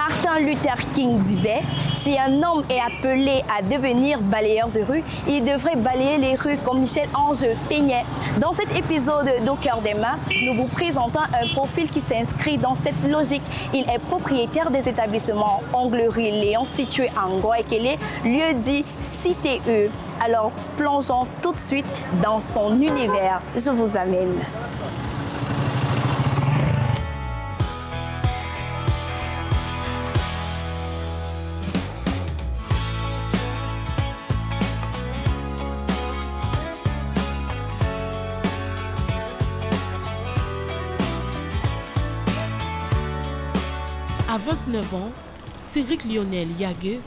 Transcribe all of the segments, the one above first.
Martin Luther King disait, si un homme est appelé à devenir balayeur de rue, il devrait balayer les rues comme Michel-Ange peignait. Dans cet épisode d'Au cœur des mains, nous vous présentons un profil qui s'inscrit dans cette logique. Il est propriétaire des établissements Onglerie Léon situés à Ngoekele, lieu dit Cité E. Alors plongeons tout de suite dans son univers. Je vous amène. À 29 ans, Cédric Lionel Yague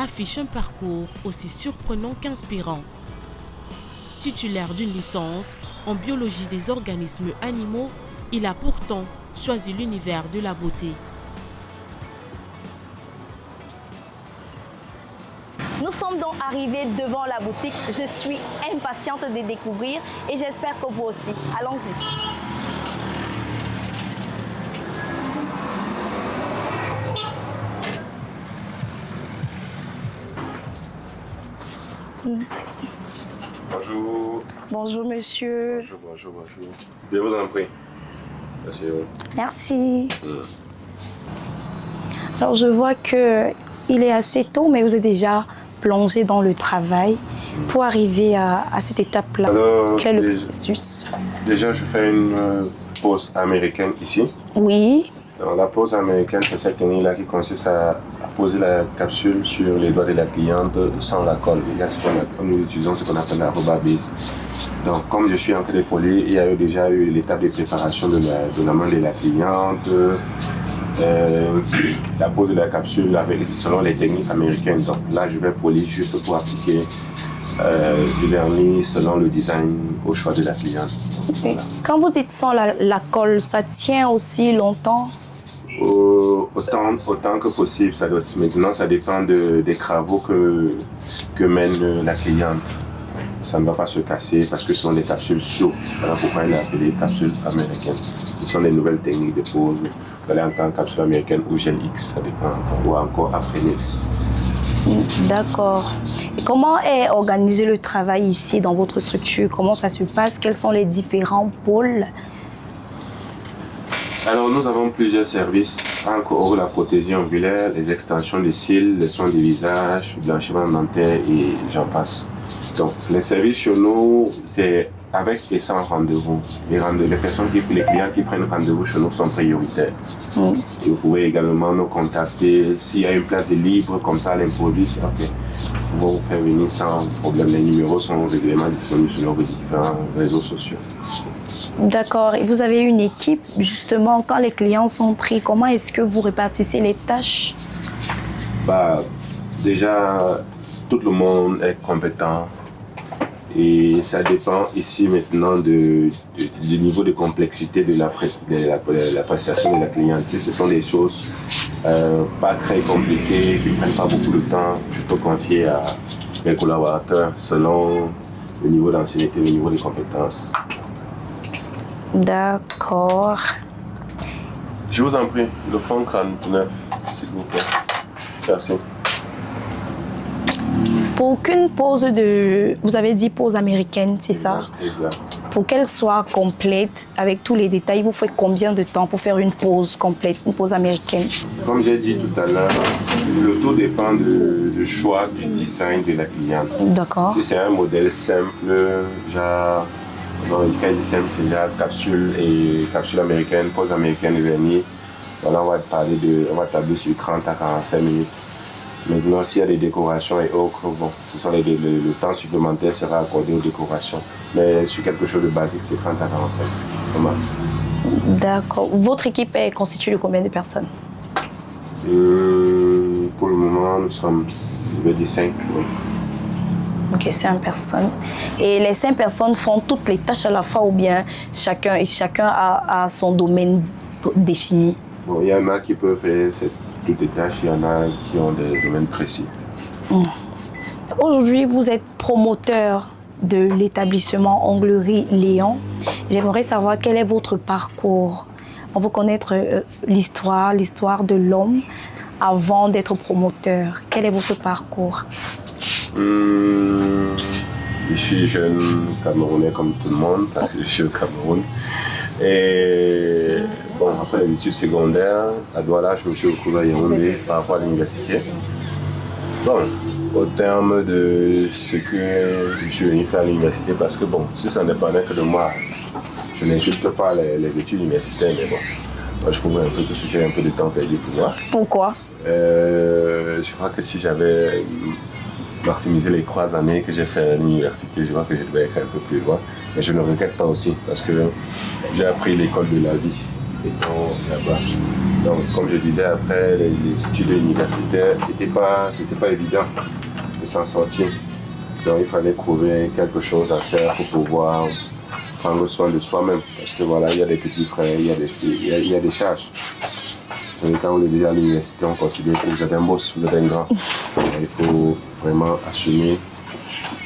affiche un parcours aussi surprenant qu'inspirant. Titulaire d'une licence en biologie des organismes animaux, il a pourtant choisi l'univers de la beauté. Nous sommes donc arrivés devant la boutique. Je suis impatiente de découvrir et j'espère que vous aussi. Allons-y. Bonjour. Bonjour monsieur. Bonjour. Je vous en prie. Merci. Merci. Alors je vois qu'il est assez tôt, mais vous êtes déjà plongé dans le travail pour arriver à cette étape-là. Quel est le processus? Déjà, je fais une pause américaine ici. Oui. Alors, la pause américaine, c'est cette technique-là qui consiste à poser la capsule sur les doigts de la cliente sans la colle. Il y a nous utilisons ce qu'on appelle la rubber base. Donc, comme je suis en train de polir, il y a déjà eu l'étape de préparation de la main de la cliente, la pose de la capsule selon les techniques américaines. Donc là, je vais polir juste pour appliquer du vernis selon le design au choix de la cliente. Voilà. Quand vous dites sans la colle, ça tient aussi longtemps? Autant que possible. Maintenant, ça dépend des travaux que mène la cliente. Ça ne va pas se casser parce que ce sont des capsules souples. Voilà pourquoi il est appelé capsules américaines. Ce sont des nouvelles techniques de pose. Vous allez entendre capsule américaine ou gel X, ça dépend encore, ou encore Aphenix. D'accord. Et comment est organisé le travail ici dans votre structure? Comment ça se passe? Quels sont les différents pôles? Alors, nous avons plusieurs services. Encore la prothésie angulaire, les extensions de cils, les soins du visage, le blanchiment dentaire et j'en passe. Donc, les services chez nous, c'est avec et sans rendez-vous. Les clients qui prennent rendez-vous chez nous sont prioritaires. Et vous pouvez également nous contacter s'il y a une place de libre, comme ça, à l'improviste. Okay. On va vous faire venir sans problème. Les numéros sont régulièrement disponibles sur nos différents réseaux sociaux. D'accord. Et vous avez une équipe, justement, quand les clients sont pris, comment est-ce que vous répartissez les tâches? Déjà, tout le monde est compétent. Et ça dépend ici maintenant du niveau de complexité de la prestation de la cliente. Si ce sont des choses pas très compliquées, qui ne prennent pas beaucoup de temps, je peux confier à mes collaborateurs selon le niveau d'ancienneté, le niveau de compétences. D'accord. Je vous en prie, le fond 39, s'il vous plaît. Merci. Pour aucune pause vous avez dit pause américaine, c'est ça? Exact. Pour qu'elle soit complète, avec tous les détails, vous faites combien de temps pour faire une pause complète, une pause américaine? Comme j'ai dit tout à l'heure, le tout dépend du choix du design de la cliente. D'accord. Si c'est un modèle simple, genre, dans le cas du simple, c'est la capsule américaine, pause américaine et vernis. Voilà, on va tabler sur 30 à 45 minutes. Maintenant, s'il y a des décorations et autres, bon, le temps supplémentaire sera accordé aux décorations. Mais sur quelque chose de basique, c'est 30 à 45. D'accord. Votre équipe est constituée de combien de personnes? Pour le moment, nous sommes, je vais dire 5. Oui. Ok, 5 personnes. Et les 5 personnes font toutes les tâches à la fois ou bien chacun a son domaine défini? Bon, il y en a qui peuvent faire toutes les tâches, il y en a qui ont des domaines précis. Aujourd'hui, vous êtes promoteur de l'établissement Onglerie Léon. J'aimerais savoir quel est votre parcours On veut connaître l'histoire de l'homme avant d'être promoteur. Quel est votre parcours? Je suis jeune Camerounais comme tout le monde, parce que je suis au Cameroun. Et bon, après les études secondaires, à Douala, je me suis retrouvé à Yaoundé par rapport à l'université. Bon, au terme de ce que je suis venu faire à l'université, parce que bon, si ça ne dépendait que de moi, je n'insulte pas les études universitaires, mais bon, moi je trouvais un peu que c'était un peu de temps perdu pour moi. Pourquoi? Je crois que si j'avais maximisé les 3 années que j'ai fait à l'université, je crois que je devais être un peu plus loin. Mais je ne regrette pas aussi, parce que j'ai appris l'école de la vie étant là-bas. Donc, comme je disais, après les études universitaires, c'était pas évident de s'en sortir. Donc, il fallait trouver quelque chose à faire pour pouvoir prendre soin de soi-même. Parce que voilà, il y a des petits frères, il y a des charges. Et quand vous êtes déjà à l'université, on considère que vous êtes un boss, vous êtes un grand. Il faut vraiment assumer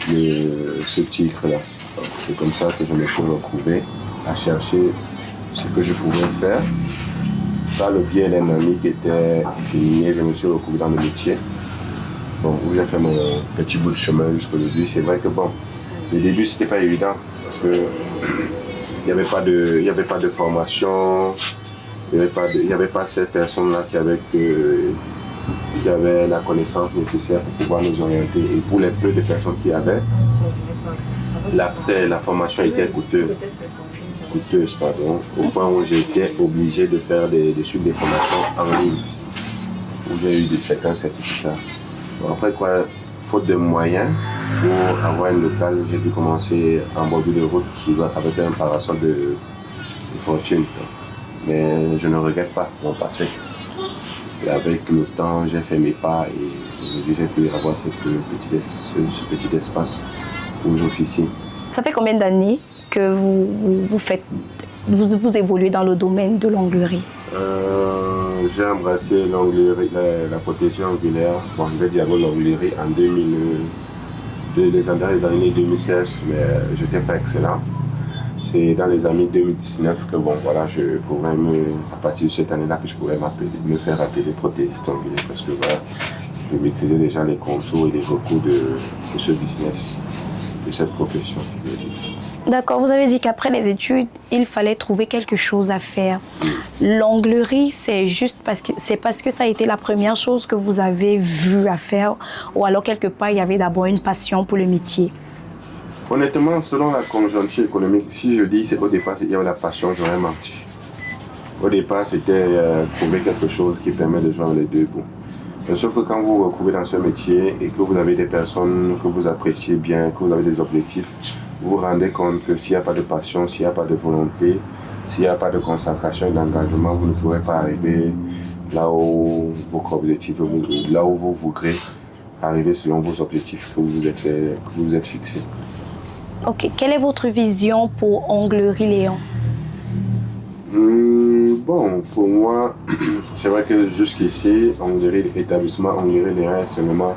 ce titre-là. C'est comme ça que je me suis retrouvé à chercher ce que je pouvais faire. Par le biais d'un ami qui était infirmier, je me suis retrouvé dans le métier. Bon, où j'ai fait mon petit bout de chemin jusqu'aujourd'hui. C'est vrai que bon, le début c'était pas évident parce que il n'y avait pas de formation, il n'y avait pas ces personnes-là qui avaient la connaissance nécessaire pour pouvoir nous orienter. Et pour les peu de personnes qui avaient, l'accès, la formation était coûteuse, au point où j'étais obligé de faire de suivre des formations en ligne, où j'ai eu certains certificats. Bon, après quoi, faute de moyens, pour avoir une locale, j'ai dû commencer en bordure de route avec un parasol de fortune. Mais je ne regrette pas mon passé. Et avec le temps, j'ai fait mes pas et j'ai pu avoir ce petit espace où j'officie. Ça fait combien d'années que vous évoluez dans le domaine de l'onglerie? J'ai embrassé l'onglerie, la protection ongulaire. Bon, je vais dire l'onglerie en les années 2016, mais je n'étais pas excellent. C'est dans les années 2019 que bon, voilà, je pourrais à partir de cette année-là, que je pourrais me faire appeler prothésiste ongulaire parce que voilà, je maîtrisais déjà les contours et les recours de ce business, de cette profession. D'accord, vous avez dit qu'après les études, il fallait trouver quelque chose à faire. L'onglerie, c'est juste parce que ça a été la première chose que vous avez vue à faire, ou alors quelque part, il y avait d'abord une passion pour le métier? Honnêtement, selon la conjoncture économique, si je dis qu'au départ, il y avait la passion, j'aurais menti. Au départ, c'était trouver quelque chose qui permet de joindre les deux bouts. Mais sauf que quand vous vous retrouvez dans ce métier et que vous avez des personnes que vous appréciez bien, que vous avez des objectifs, vous vous rendez compte que s'il n'y a pas de passion, s'il n'y a pas de volonté, s'il n'y a pas de consacration et d'engagement, vous ne pourrez pas arriver là où vos objectifs, là où vous voudrez arriver selon vos objectifs que vous êtes fixés. Ok, quelle est votre vision pour Onglerie Léon? Bon, pour moi, c'est vrai que jusqu'ici, l'établissement Onglerie Léon est seulement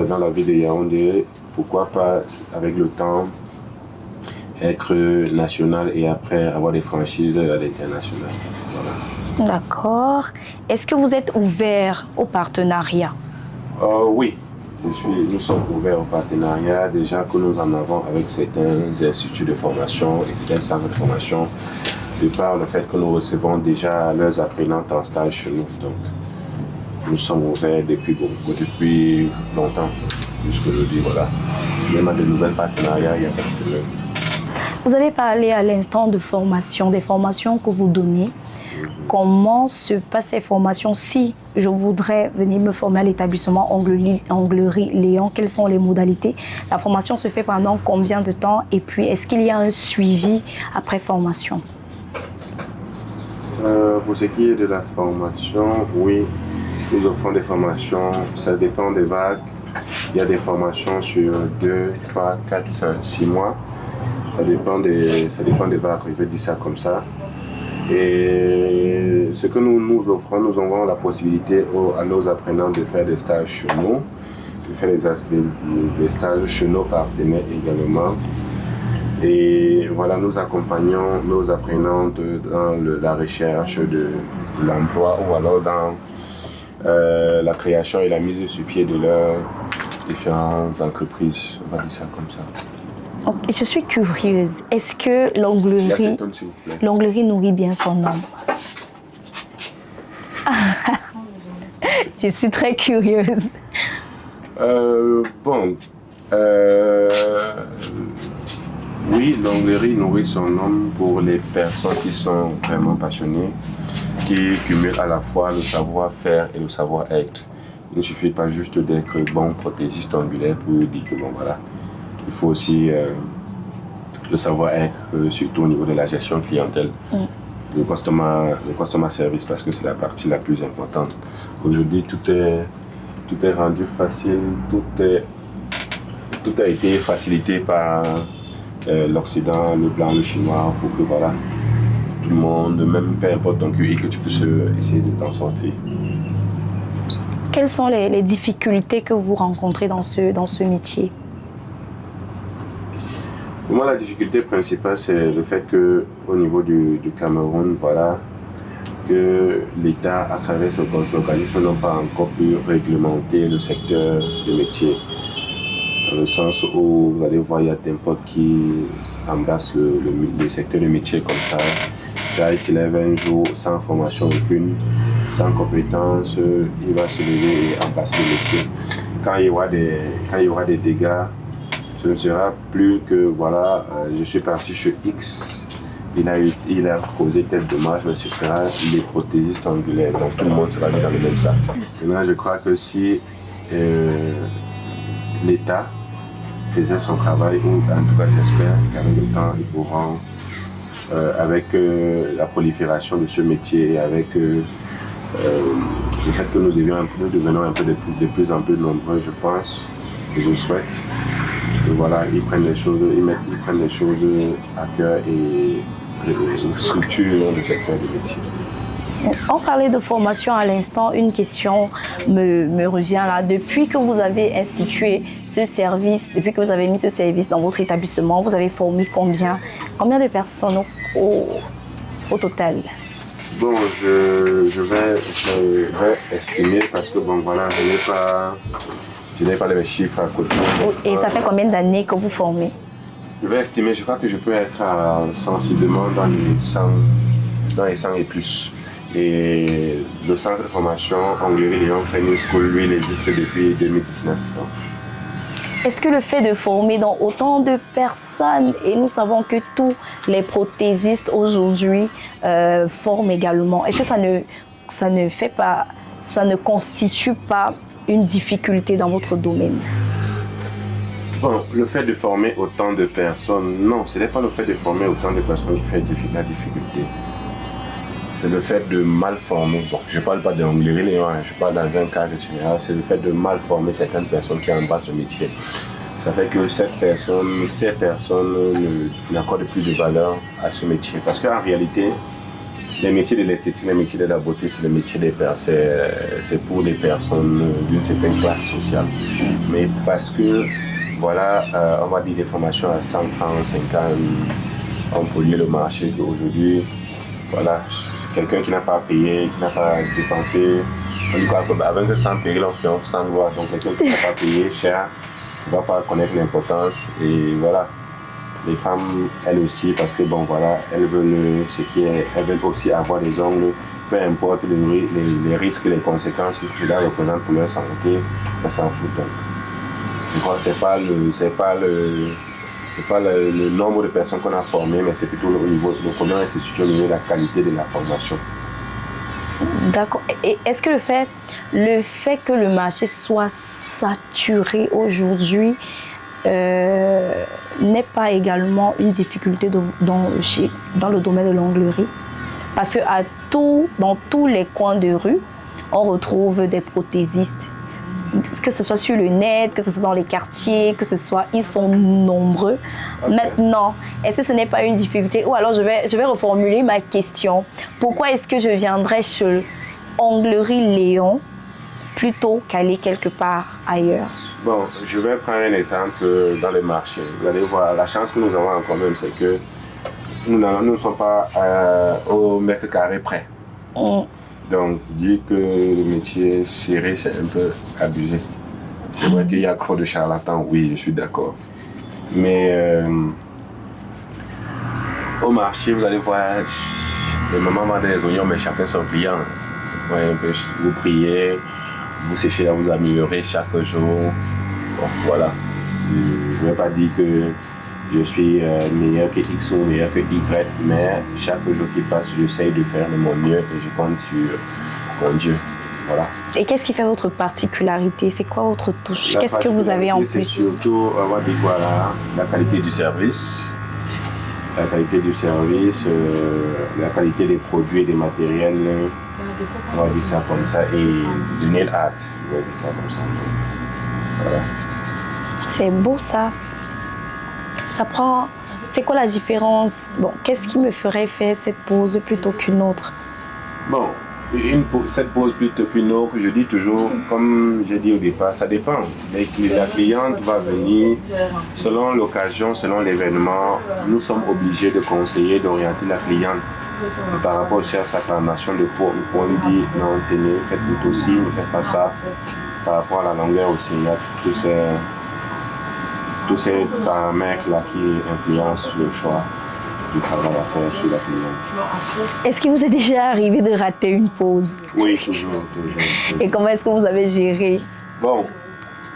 dans la ville de Yaoundé. Pourquoi pas, avec le temps, être national et après avoir des franchises à l'international. Voilà. D'accord. Est-ce que vous êtes ouvert au partenariat? Oui. Nous sommes ouverts au partenariat, déjà que nous en avons avec certains instituts de formation et certains centres de formation, de par le fait que nous recevons déjà leurs apprenants en stage chez nous. Donc, nous sommes ouverts depuis longtemps, jusqu'aujourd'hui, voilà. Même à de nouvelles partenariats, il n'y a pas de problème. Vous avez parlé à l'instant de formation, des formations que vous donnez. Comment se passent ces formations si je voudrais venir me former à l'établissement Onglerie Léon? Quelles sont les modalités? La formation se fait pendant combien de temps? Et puis, est-ce qu'il y a un suivi après formation? Pour ce qui est de la formation, oui, nous offrons des formations. Ça dépend des vagues. Il y a des formations sur 2, 3, 4, 5, 6 mois. Ça dépend des vagues, je vais dire ça comme ça. Et ce que nous offrons, nous avons la possibilité à nos apprenants de faire des stages chez nous, de faire des stages chez nos partenaires également. Et voilà, nous accompagnons nos apprenantes dans la recherche de l'emploi ou alors dans la création et la mise sur pied de leurs différentes entreprises. On va dire ça comme ça. Ok, je suis curieuse. Est-ce que l'onglerie nourrit bien son âme? Je suis très curieuse. Oui, l'onglerie nourrit son homme pour les personnes qui sont vraiment passionnées, qui cumulent à la fois le savoir-faire et le savoir-être. Il ne suffit pas juste d'être bon prothésiste ongulaire pour dire que bon voilà. Il faut aussi le savoir-être, surtout au niveau de la gestion clientèle. Le customer service, parce que c'est la partie la plus importante. Aujourd'hui, tout est rendu facile, tout a été facilité par l'Occident, le blanc, le chinois, pour que voilà, tout le monde, même peu importe ton QI, que tu puisses essayer de t'en sortir. Quelles sont les difficultés que vous rencontrez dans ce métier? Pour moi, la difficulté principale, c'est le fait qu'au niveau du Cameroun, voilà, que l'État, à travers ses organismes, n'ont pas encore pu réglementer le secteur du métier. Dans le sens où vous allez voir, il y a des potes qui embrassent le secteur du métier comme ça. Là, il se lève un jour sans formation aucune, sans compétence, il va se lever et embrasser le métier. Quand il y aura des dégâts, ce ne sera plus que voilà, je suis parti chez X, il a causé tel dommage, mais ce sera les prothésistes angulaires. Donc tout le monde sera mis dans le même sac. Maintenant, je crois que si l'État faisait son travail, ou en tout cas j'espère qu'avec le temps, ils pourront, avec la prolifération de ce métier et avec le fait que nous devenons un peu de plus en plus nombreux, je pense, et je souhaite. Voilà, ils prennent les choses à cœur et structurent le secteur du métier. On parlait de formation à l'instant, une question me revient là. Depuis que vous avez institué ce service, depuis que vous avez mis ce service dans votre établissement, vous avez formé combien de personnes au total? Bon, je vais estimer parce que bon voilà, je n'ai pas les chiffres à côté. Et ça fait combien d'années que vous formez? Je vais estimer, je crois que je peux être sensiblement dans les 100 et plus. Et le centre de formation Onglerie Léon Training School, lui, il existe depuis 2019. Est-ce que le fait de former dans autant de personnes, et nous savons que tous les prothésistes aujourd'hui forment également, est-ce que ça ne constitue pas une difficulté dans votre domaine? Bon, le fait de former autant de personnes, non, ce n'est pas le fait de former autant de personnes qui fait la difficulté. C'est le fait de mal former. Bon, je ne parle pas d'Onglerie Léon, je parle dans un cadre général, c'est le fait de mal former certaines personnes qui embrassent ce métier. Ça fait que ces personnes n'accordent plus de valeur à ce métier. Parce qu'en réalité, les métiers de l'esthétique, les métiers de la beauté, c'est le métier des personnes, c'est pour des personnes d'une certaine classe sociale. Mais parce que, voilà, on va dire des formations à 100 francs, 50, on pollue le marché d'aujourd'hui. Voilà, quelqu'un qui n'a pas payé, qui n'a pas dépensé, en tout cas, avec 100 périls, on fait sans loi. Donc, quelqu'un qui n'a pas payé cher ne va pas connaître l'importance. Et voilà. Les femmes, elles aussi, parce que bon voilà, elles veulent aussi avoir des ongles, peu importe les risques, les conséquences que cela représente pour leur santé, elles s'en foutent. Donc, je crois que c'est pas le nombre de personnes qu'on a formées, mais c'est plutôt au niveau de comment elles se situent au niveau de la qualité de la formation. D'accord. Et est-ce que le fait que le marché soit saturé aujourd'hui n'est pas également une difficulté dans le domaine de l'onglerie? Parce que dans tous les coins de rue, on retrouve des prothésistes. Que ce soit sur le net, que ce soit dans les quartiers, ils sont nombreux. Okay. Maintenant, est-ce que ce n'est pas une difficulté? Ou alors je vais reformuler ma question. Pourquoi est-ce que je viendrais chez Onglerie Léon plutôt qu'aller quelque part ailleurs? Bon, je vais prendre un exemple dans le marché. Vous allez voir, la chance que nous avons en commun, c'est que nous ne sommes pas au mètre carré près. Donc, dire que le métier serré, c'est un peu abusé. C'est vrai qu'il y a trop de charlatans, oui, je suis d'accord. Mais au marché, vous allez voir, le maman vend des oignons, mais chacun son client. Ouais, vous priez, vous séchez là, vous améliorez chaque jour. Bon, voilà. Je ne vais pas dire que je suis meilleur que X ou meilleur que Y, mais chaque jour qui passe, j'essaye de faire de mon mieux et je compte sur mon Dieu. Voilà. Et qu'est-ce qui fait votre particularité? C'est quoi votre touche? Qu'est-ce que vous avez en plus? C'est surtout, on va dire voilà, la qualité du service. La qualité du service, la qualité des produits et des matériels, on va dire ça comme ça, et le nail art, on va dire ça comme ça. Voilà. C'est beau ça. Ça prend... C'est quoi la différence? Bon, qu'est-ce qui me ferait faire cette pose plutôt qu'une autre? Bon, cette pose plutôt qu'une autre, je dis toujours, comme j'ai dit au départ, ça dépend. La cliente va venir selon l'occasion, selon l'événement. Nous sommes obligés de conseiller, d'orienter la cliente. Et par rapport à sa formation de peau, on lui dit non, tenez, faites plutôt ci, ne faites pas ça. Par rapport à la longueur aussi, il y a tous ces paramètres-là qui influencent le choix du travail à faire sur la cliente. Est-ce qu'il vous est déjà arrivé de rater une pause? Oui, toujours. Et comment est-ce que vous avez géré? Bon,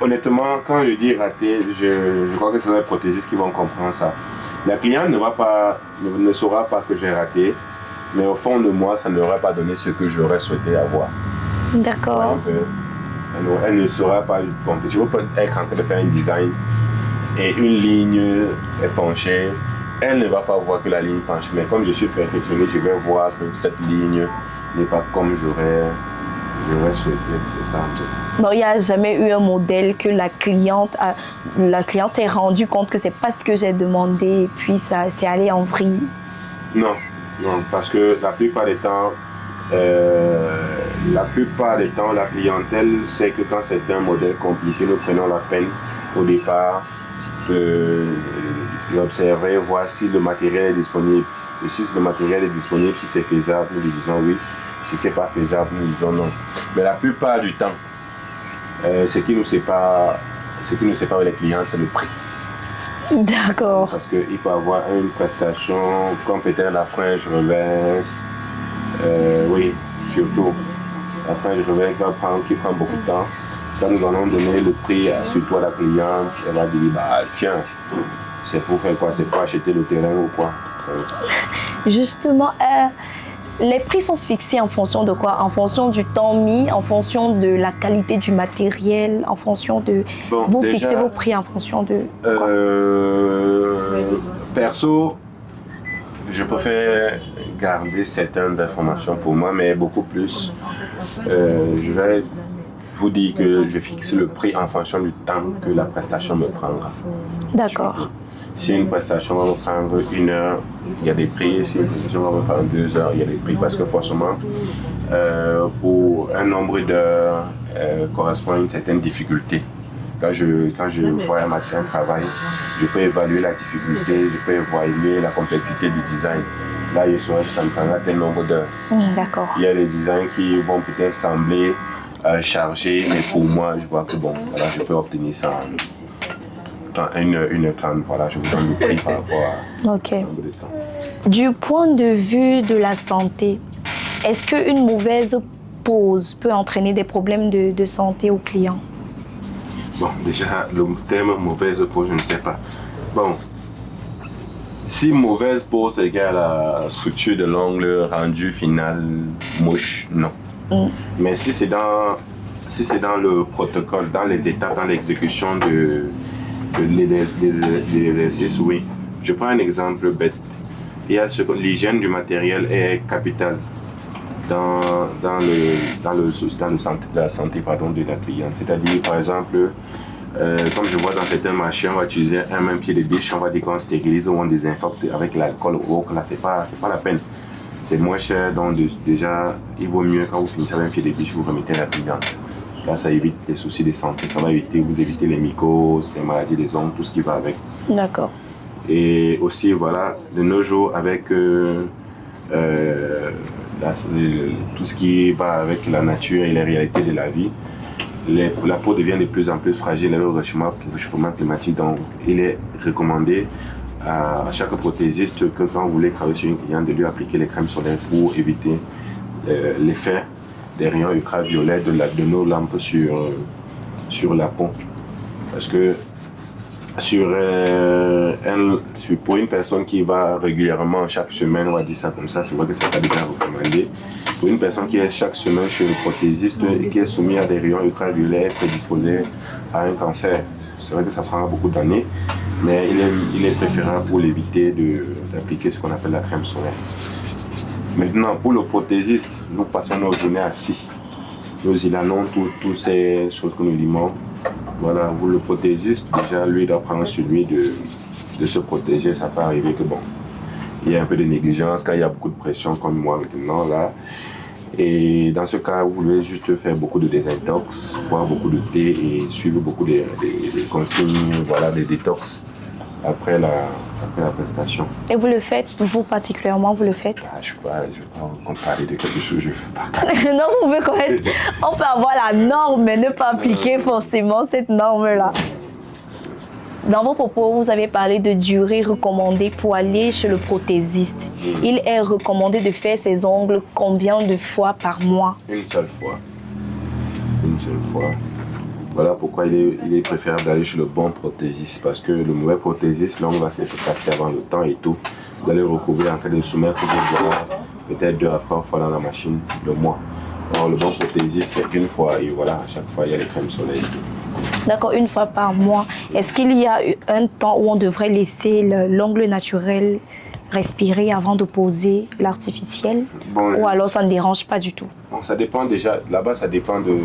honnêtement, quand je dis rater, je crois que c'est les prothésistes qui vont comprendre ça. La cliente ne saura pas que j'ai raté, mais au fond de moi, ça n'aurait pas donné ce que j'aurais souhaité avoir. D'accord. Elle ne saura pas. Bon, je peux être en train de faire un design et une ligne est penchée. Elle ne va pas voir que la ligne penche, mais comme je suis perfectionniste, je vais voir que cette ligne n'est pas comme j'aurais souhaité. C'est ça un peu. Non, il n'y a jamais eu un modèle que la cliente s'est rendue compte que c'est pas ce que j'ai demandé et puis ça s'est allé en vrille. Non, parce que la plupart des temps, la clientèle sait que quand c'est un modèle compliqué, nous prenons la peine au départ d'observer, voir si le matériel est disponible. Et si le matériel est disponible, si c'est faisable, nous disons oui. Si c'est pas faisable, nous disons non. Mais la plupart du temps, ce qui nous sépare les clients, c'est le prix. D'accord. Parce qu'il peut avoir une prestation comme peut-être la frange reverse. Oui, surtout. La frange reverse qui prend beaucoup de temps. Quand nous allons donner le prix surtout à la cliente, elle va dire bah tiens, c'est pour faire quoi? C'est pour acheter le terrain ou quoi? Justement, les prix sont fixés en fonction de quoi? En fonction du temps mis, en fonction de la qualité du matériel, en fonction de... Bon, vous déjà, fixez vos prix en fonction de quoi? Perso, je préfère garder certaines informations pour moi, mais beaucoup plus. Je vais vous dire que je fixe le prix en fonction du temps que la prestation me prendra. D'accord. Si une prestation va me prendre 1 heure, il y a des prix. Si une prestation va me prendre 2 heures, il y a des prix. Parce que forcément, pour un nombre d'heures, correspond à une certaine difficulté. Quand je vois un matin travail, je peux évaluer la difficulté, je peux évaluer la complexité du design. Là, je saurais que ça me prendra tel nombre d'heures. D'accord. Il y a des designs qui vont peut-être sembler chargés, mais pour moi, je vois que bon, voilà, je peux obtenir ça en 1h30. Voilà, je vous donne le prix par rapport à Ok. le nombre de temps. Du point de vue de la santé, est-ce qu'une mauvaise pose peut entraîner des problèmes de santé aux clients? Bon, déjà, le terme mauvaise pose, je ne sais pas. Bon, si mauvaise pose égale à la structure de l'ongle rendu final moche, non. Mais si c'est dans le protocole, dans les étapes, dans l'exécution de l'exercice, oui. Je prends un exemple bête. L'hygiène du matériel est capitale dans la santé de la cliente. C'est-à-dire, par exemple, comme je vois dans certains marchés, on va utiliser un même pied de biche, on va dire qu'on stérilise ou on désinfecte avec l'alcool ou autre. Là, c'est pas la peine. C'est moins cher, donc déjà, il vaut mieux quand vous finissez avec un pied de biche, vous remettez la cliente. Là, ça évite les soucis de santé. Ça va éviter, vous évitez les mycoses, les maladies des ongles, tout ce qui va avec. D'accord. Et aussi, voilà, de nos jours, avec tout ce qui va avec la nature et les réalités de la vie, la peau devient de plus en plus fragile avec le réchauffement climatique. Donc, il est recommandé à chaque prothésiste que quand vous voulez travailler sur une cliente, de lui appliquer les crèmes solaires pour éviter l'effet des rayons ultraviolets de nos lampes sur la peau. Parce que pour une personne qui va régulièrement chaque semaine, on va dire ça comme ça, c'est vrai que c'est pas déjà recommandé. Pour une personne qui est chaque semaine chez le prothésiste et qui est soumise à des rayons ultraviolets, prédisposée à un cancer, c'est vrai que ça prendra beaucoup d'années, mais il est préférable pour l'éviter d'appliquer ce qu'on appelle la crème solaire. Maintenant, pour le prothésiste, nous passons nos journées assis. Nous ilanons toutes ces choses que nous limons. Voilà, pour le prothésiste, déjà, lui doit prendre sur lui de se protéger. Ça peut arriver que bon, il y a un peu de négligence, quand il y a beaucoup de pression comme moi maintenant là. Et dans ce cas, vous voulez juste faire beaucoup de désintox, boire beaucoup de thé et suivre beaucoup de consignes, voilà, des détox après la prestation. Et vous le faites, vous particulièrement, vous le faites? Je ne vais pas parler de quelque chose que je ne fais pas. Non, vous pouvez quand même, on peut avoir la norme, mais ne pas appliquer forcément cette norme-là. Dans vos propos, vous avez parlé de durée recommandée pour aller chez le prothésiste. Il est recommandé de faire ses ongles combien de fois par mois? Une seule fois. Une seule fois. Voilà pourquoi il est préférable d'aller chez le bon prothésiste. Parce que le mauvais prothésiste, l'ongle va s'être cassé avant le temps et tout. Vous allez le recouvrir en cas de soumettre peut-être 2 à 3 fois dans la machine le mois. Alors le bon prothésiste, c'est une fois et voilà, à chaque fois il y a les crèmes solaires. D'accord, une fois par mois. Est-ce qu'il y a un temps où on devrait laisser l'ongle naturel respirer avant de poser l'artificiel? Ou alors ça ne dérange pas du tout? Bon, ça dépend déjà, là-bas ça dépend de...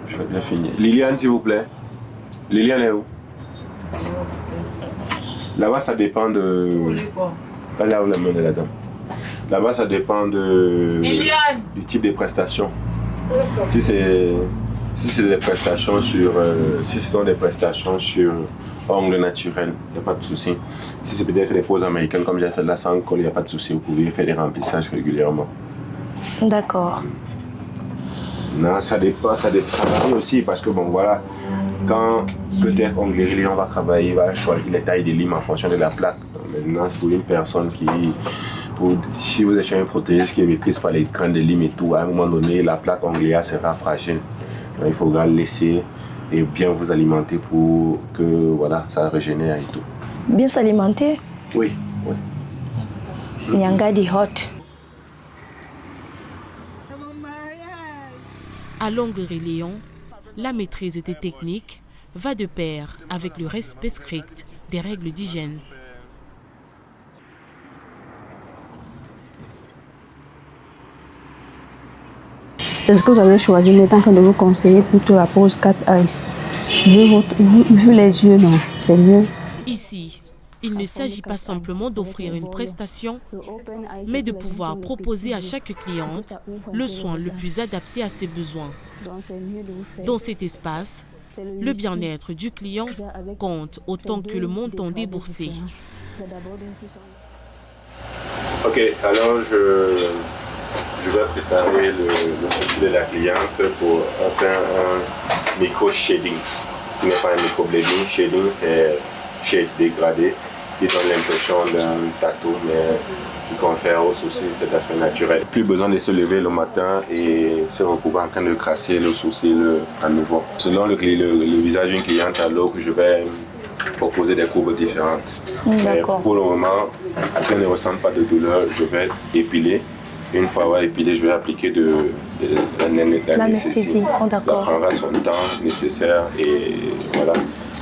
Je vais bien finir. Liliane, s'il vous plaît. Liliane est où? Là-bas ça dépend de... Là où la main de la dame. Là-bas ça dépend du type de prestation. Si c'est des prestations sur... si ce sont des prestations sur ongles naturels, il n'y a pas de souci. Si c'est peut-être des poses américaines, comme j'ai fait de la sans colle, il n'y a pas de souci. Vous pouvez faire des remplissages régulièrement. D'accord. Non, ça dépend aussi parce que bon voilà, quand peut-être onglerie, on va travailler, il va choisir les tailles des limes en fonction de la plaque. Maintenant, pour une personne si vous êtes chez un protégiste qui ne maîtrise pas les grains de limes et tout, à un moment donné, la plaque ongléaire sera fragile. Donc, il faudra laisser et bien vous alimenter pour que voilà, ça régénère et tout. Bien s'alimenter? Oui, oui. Nyanga di hot. À l'onglerie Léon, la maîtrise des techniques va de pair avec le respect strict des règles d'hygiène. C'est ce que vous avez choisi, mais tant que de vous conseiller plutôt la pose 4 eyes. Vu les yeux, non, c'est mieux. Ici, il ne s'agit pas simplement d'offrir une prestation, mais de pouvoir proposer à chaque cliente le soin le plus adapté à ses besoins. Dans cet espace, le bien-être du client compte autant que le montant déboursé. Ok, alors je vais préparer le profil de la cliente pour faire un micro-shading. Ce n'est pas un micro-blading. Shading, c'est shade dégradé qui donne l'impression d'un tatou, mais qui confère au sourcil cet aspect naturel. Plus besoin de se lever le matin et se retrouver en train de crasser le sourcil à nouveau. Selon le visage d'une cliente, alors que je vais proposer des courbes différentes. Mais pour le moment, quand elle ne ressent pas de douleur, je vais épiler. Une fois avoir épilé, je vais appliquer de l'anesthésie. Oh, ça prendra son temps nécessaire et voilà.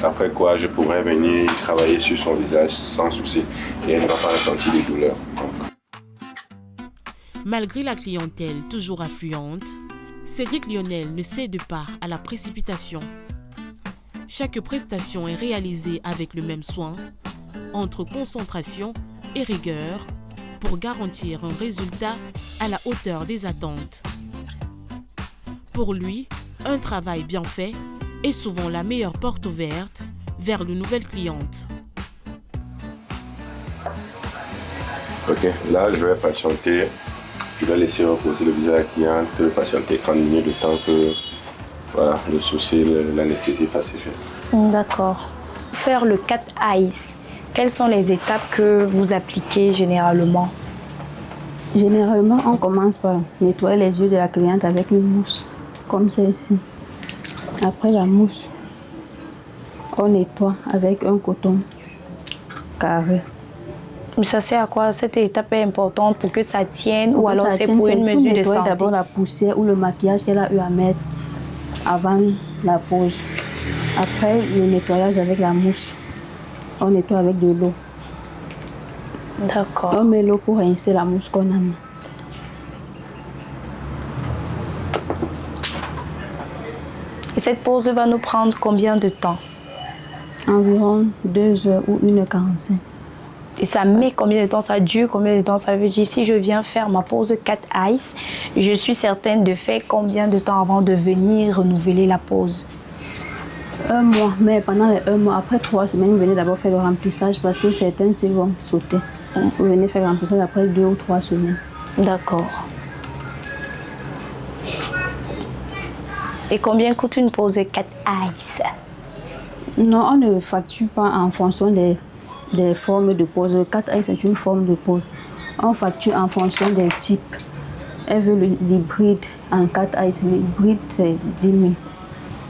Après quoi, je pourrai venir travailler sur son visage sans souci et elle ne va pas ressentir de douleur. Malgré la clientèle toujours affluente, Cédric Lionel ne cède pas à la précipitation. Chaque prestation est réalisée avec le même soin, entre concentration et rigueur, pour garantir un résultat à la hauteur des attentes. Pour lui, Un travail bien fait est souvent la meilleure porte ouverte vers de nouvelles clientes. Ok, là je vais patienter. Je vais laisser reposer le visage de la cliente, patienter 30 minutes de temps que voilà, le souci, l'anesthésie fasse effet. D'accord. Faire le cat ice, quelles sont les étapes que vous appliquez généralement? Généralement, on commence par nettoyer les yeux de la cliente avec une mousse, comme celle-ci. Après la mousse, on nettoie avec un coton carré. Mais ça sert à quoi? Cette étape est importante pour que ça tienne ou Pour que alors ça c'est tienne, pour une mesure de nettoyer santé? d'abord la poussière ou le maquillage qu'elle a eu à mettre avant la pose. Après le nettoyage avec la mousse, on nettoie avec de l'eau. D'accord. On met l'eau pour rincer la mousse qu'on a mis. Et cette pause va nous prendre combien de temps? Environ 2 heures ou 1h45. Et ça met combien de temps? Ça dure combien de temps? Ça veut dire si je viens faire ma pause cat ice, je suis certaine de faire combien de temps avant de venir renouveler la pause? 1 mois, mais pendant les 1 mois, après 3 semaines, vous venez d'abord faire le remplissage parce que certains cils vont sauter. Vous venez faire le remplissage après 2 ou 3 semaines. D'accord. Et combien coûte une pause cat ice? Non, on ne facture pas en fonction des formes de pose. Le cat ice c'est une forme de pose. On facture en fonction des types. Elle veut l'hybride en cat ice. L'hybride c'est 10 000.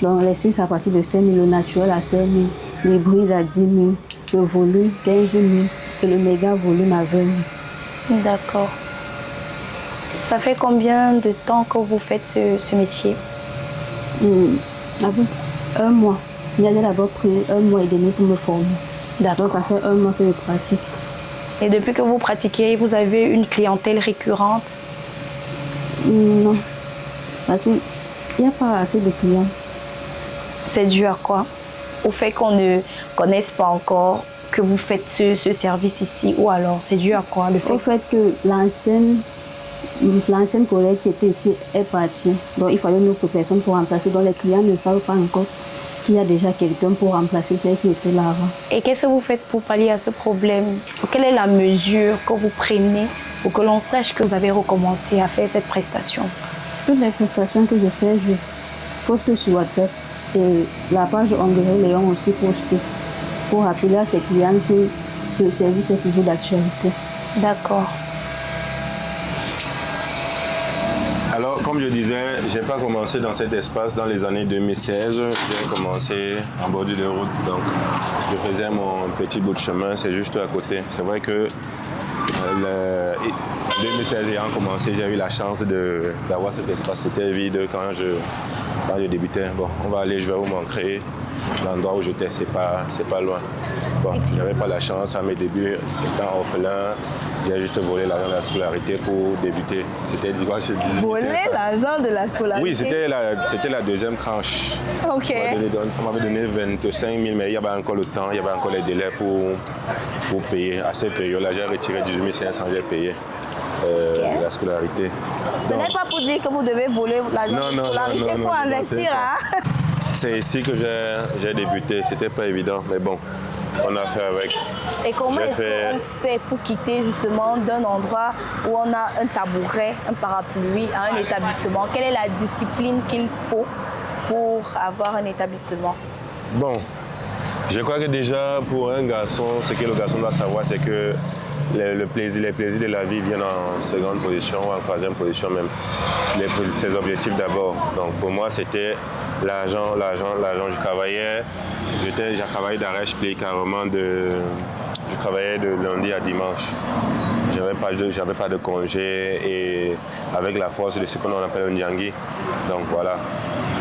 Donc les cils à partir de 5 000, le naturel à 5 000, l'hybride à 10 000, le volume 15 000 et le méga volume à 20 000. D'accord. Ça fait combien de temps que vous faites ce métier? 1 mois. J'ai d'abord pris 1 mois et demi pour me former. D'accord. Donc ça fait 1 mois que je pratique. Et depuis que vous pratiquez, vous avez une clientèle récurrente? Non. Parce qu'il n'y a pas assez de clients. C'est dû à quoi? Au fait qu'on ne connaisse pas encore que vous faites ce service ici, ou alors c'est dû à quoi? Au fait que l'ancienne collègue qui était ici est partie. Donc il fallait une autre personne pour remplacer. Donc les clients ne savent pas encore qu'il y a déjà quelqu'un pour remplacer celle qui était là avant. Et qu'est-ce que vous faites pour pallier à ce problème? Quelle est la mesure que vous prenez pour que l'on sache que vous avez recommencé à faire cette prestation? Toutes les prestations que je fais, je poste sur WhatsApp. Et la page Hongrie Léon aussi poste pour rappeler à ses clients que le service est toujours d'actualité. D'accord. Alors, comme je disais, je n'ai pas commencé dans cet espace dans les années 2016. J'ai commencé en bordure de route, donc je faisais mon petit bout de chemin, c'est juste à côté. C'est vrai que en 2016, ayant commencé, j'ai eu la chance d'avoir cet espace. C'était vide quand je débutais. Bon, on va aller, je vais vous montrer l'endroit où j'étais, c'est pas loin. Bon, je n'avais pas la chance à mes débuts, étant orphelin, j'ai juste volé l'argent de la scolarité pour débuter. C'était du coup, Voler l'argent de la scolarité? Oui, c'était la deuxième tranche. Ok. On m'avait donné 25 000, mais il y avait encore le temps, il y avait encore les délais pour payer. À cette période-là, j'ai retiré 18 500, j'ai payé la scolarité. Ce n'est pas pour dire que vous devez voler l'argent de la scolarité pour investir, hein? C'est ici que j'ai débuté, c'était pas évident, mais bon, on a fait avec. Et comment est-ce qu'on fait pour quitter justement d'un endroit où on a un tabouret, un parapluie à un établissement? Quelle est la discipline qu'il faut pour avoir un établissement? Bon, je crois que déjà pour un garçon, ce que le garçon doit savoir, c'est que les plaisirs de la vie viennent en seconde position ou en troisième position même. Ses objectifs d'abord. Donc pour moi, c'était l'argent. Je travaillais d'arrache-pied carrément. Je travaillais de lundi à dimanche. J'avais pas de congé et avec la force de ce qu'on appelle un Nyangui. Donc voilà,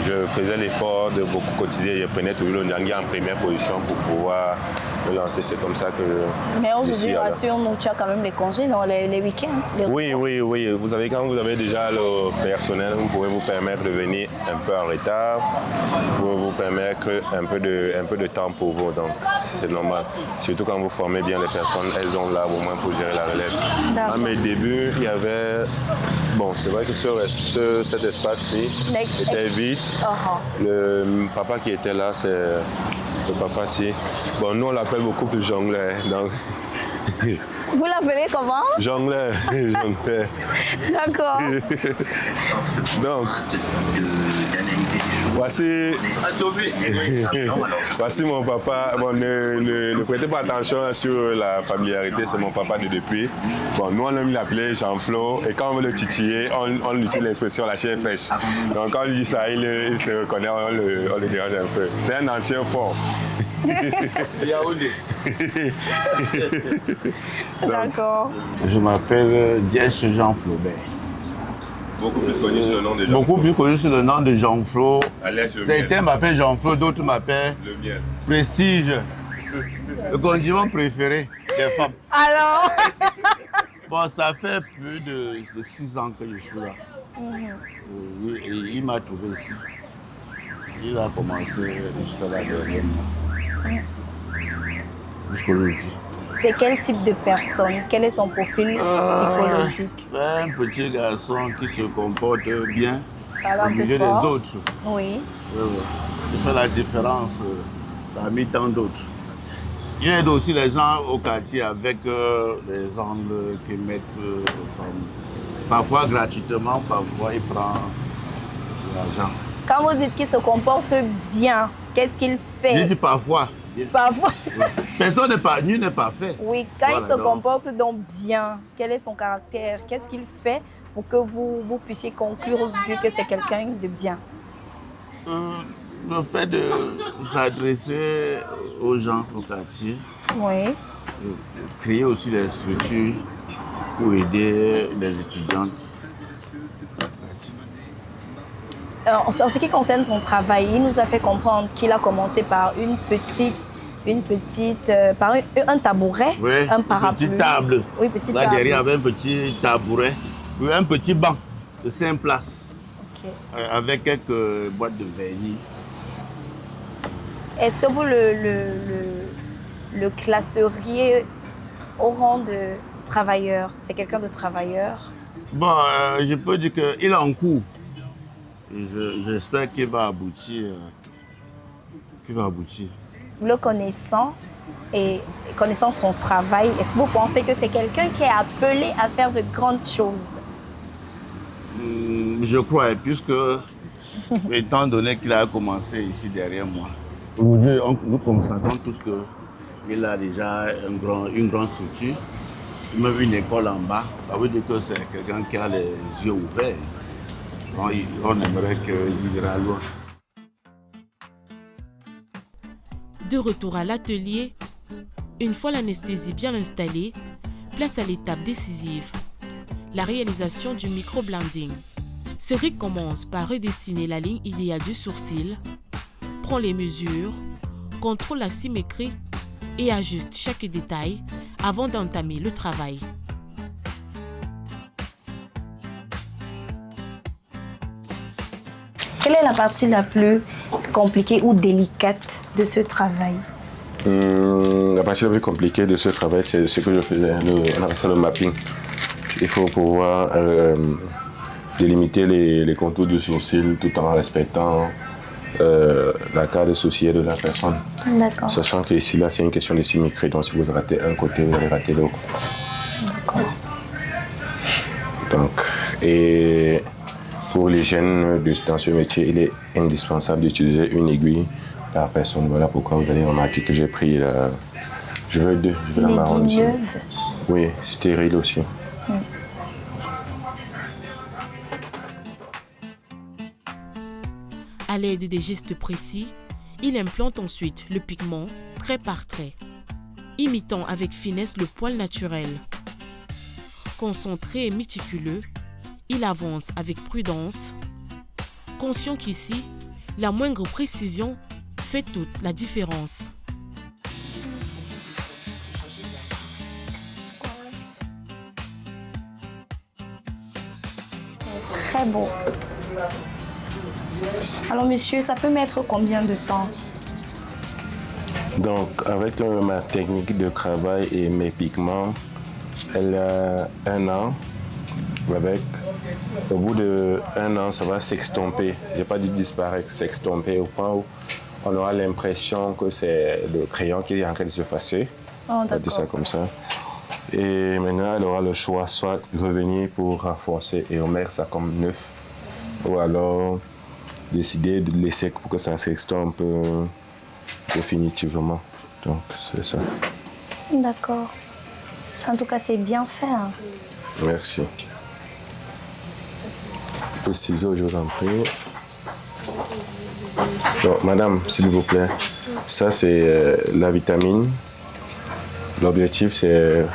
je faisais l'effort de beaucoup cotiser. Je prenais toujours le Nyangui en première position pour pouvoir me lancer. C'est comme ça que Mais aujourd'hui, rassure-nous, tu as quand même les congés dans les week-ends? Oui. Vous savez, quand vous avez déjà le personnel, vous pouvez vous permettre de venir un peu en retard. Vous pouvez vous permettre un peu de temps pour vous. Donc c'est normal. Surtout quand vous formez bien les personnes, elles ont là au moins pour gérer la relève. À mes débuts, il y avait bon, c'est vrai que cet espace-ci était vide. Le papa qui était là, c'est le papa-ci. Bon, nous, on l'appelle beaucoup plus jongleur. Donc... Vous l'appelez comment? Jongleur. D'accord. Donc, voici mon papa. Bon, ne prêtez pas attention sur la familiarité, c'est mon papa de depuis. Bon, nous, on aime l'appeler Jean-Flo. Et quand on veut le titiller, on utilise l'expression la chair fraîche. Donc, quand on dit ça, il se reconnaît, on le dérange un peu. C'est un ancien fort. D'accord. Je m'appelle Dièche Jean Flaubert. Beaucoup plus connu sous le nom de Jean. Beaucoup plus connu sous le nom de Jean Flo. Certains miel. m'appellent Jean Flo, d'autres m'appellent Le miel. Prestige. Le condiment préféré des femmes. Alors? Bon, ça fait plus de 6 ans que je suis là. Et il m'a trouvé ici. Il a commencé juste là derrière moi. Jusqu'aujourd'hui. C'est quel type de personne? Quel est son profil psychologique? Un petit garçon qui se comporte bien Parle au un peu milieu des fort. autres. Oui. Il fait la différence parmi tant d'autres. Il aide aussi les gens au quartier avec les angles qu'ils mettent aux femmes. Parfois gratuitement, parfois il prend de l'argent. Quand vous dites qu'il se comporte bien, qu'est-ce qu'il fait? Je dis parfois. Parfois. Personne n'est pas, nul n'est pas fait. Oui, quand Voilà, il se donc. comporte donc bien, quel est son caractère? Qu'est-ce qu'il fait pour que vous puissiez conclure aujourd'hui que c'est quelqu'un de bien? Le fait de s'adresser aux gens au quartier, Oui. créer aussi des structures pour aider les étudiantes. En ce qui concerne son travail, il nous a fait comprendre qu'il a commencé par par un tabouret, Oui, un parapluie. Une petite table. Oui, petite Là table. derrière, il y avait un petit tabouret, puis un petit banc de 5 places, Ok. avec quelques boîtes de vernis. Est-ce que vous le classeriez au rang de travailleur? C'est quelqu'un de travailleur? Bon, je peux dire qu'il est en cours. Et j'espère qu'il va aboutir. Vous le connaissant et connaissant son travail, est-ce que vous pensez que c'est quelqu'un qui est appelé à faire de grandes choses? Je crois, puisque étant donné qu'il a commencé ici derrière moi, aujourd'hui, nous constatons tous qu'il a déjà une grande structure, même une école en bas. Ça veut dire que c'est quelqu'un qui a les yeux ouverts. On aimerait qu'il ira loin. De retour à l'atelier, une fois l'anesthésie bien installée, place à l'étape décisive, la réalisation du micro-blending. Céric commence par redessiner la ligne idéale du sourcil, prend les mesures, contrôle la symétrie et ajuste chaque détail avant d'entamer le travail. Quelle est la partie la plus compliquée ou délicate de ce travail? La partie la plus compliquée de ce travail, c'est ce que je faisais, on appelle ça le mapping. Il faut pouvoir délimiter les contours du sourcil tout en respectant la carte sourcilière de la personne. D'accord. Sachant que ici, là, c'est une question de symétrie. Donc, si vous ratez un côté, vous allez rater l'autre. D'accord. Donc, et pour l'hygiène dans ce métier, il est indispensable d'utiliser une aiguille par personne. Voilà pourquoi vous allez remarquer que j'ai pris la... Je veux deux, je veux la marron dessus. Oui, stérile aussi. À l'aide des gestes précis, il implante ensuite le pigment trait par trait, imitant avec finesse le poil naturel. Concentré et méticuleux, il avance avec prudence, conscient qu'ici, la moindre précision fait toute la différence. Très beau. Alors monsieur, ça peut mettre combien de temps? Donc, avec ma technique de travail et mes pigments, elle a 1 an avec Au bout d'1 an, ça va s'extomper. Je n'ai pas dit disparaître, s'extomper au point où on aura l'impression que c'est le crayon qui est en train de s'effacer. Oh, On va dire ça comme ça. Et maintenant, elle aura le choix, soit revenir pour renforcer et remettre ça comme neuf, ou alors décider de laisser pour que ça s'estompe définitivement. Donc, c'est ça. D'accord. En tout cas, c'est bien fait. Hein. Merci. Le ciseau, je vous en prie. Donc, madame, s'il vous plaît, ça c'est la vitamine. L'objectif, c'est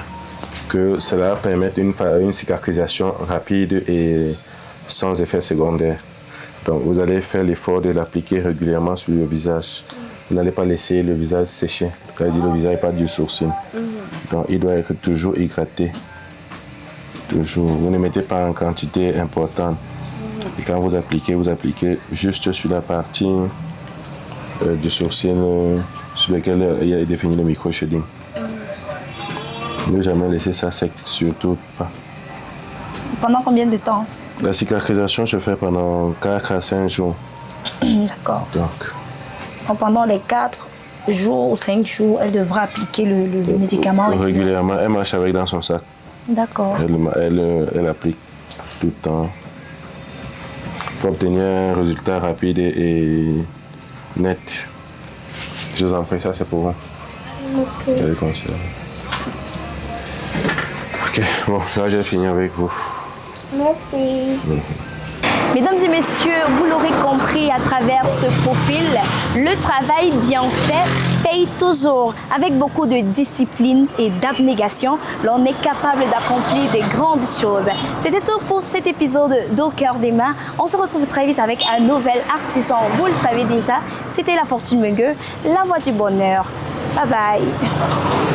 que cela permette une cicatrisation rapide et sans effet secondaire. Donc, vous allez faire l'effort de l'appliquer régulièrement sur le visage. Vous n'allez pas laisser le visage sécher. Quand je dis le visage, pas du sourcil. Donc, il doit être toujours hydraté. Toujours. Vous ne mettez pas en quantité importante. Et quand vous appliquez juste sur la partie du sourcil sur laquelle il y a défini le micro-shading. Ne jamais laisser ça sec, surtout pas. Pendant combien de temps? La cicatrisation se fait pendant 4 à 5 jours. D'accord. Donc, pendant les 4 jours ou 5 jours, elle devra appliquer le médicament régulièrement. Elle marche avec dans son sac. D'accord. Elle applique tout le temps pour obtenir un résultat rapide et net. Je vous en prie, ça c'est pour vous. Merci. Ok, bon, là j'ai fini avec vous. Merci. Mesdames et messieurs, vous l'aurez compris à travers ce profil, le travail bien fait paye toujours. Avec beaucoup de discipline et d'abnégation, l'on est capable d'accomplir des grandes choses. C'était tout pour cet épisode d'Au cœur des mains. On se retrouve très vite avec un nouvel artisan. Vous le savez déjà, c'était La Fortune Mengue, la voie du bonheur. Bye bye.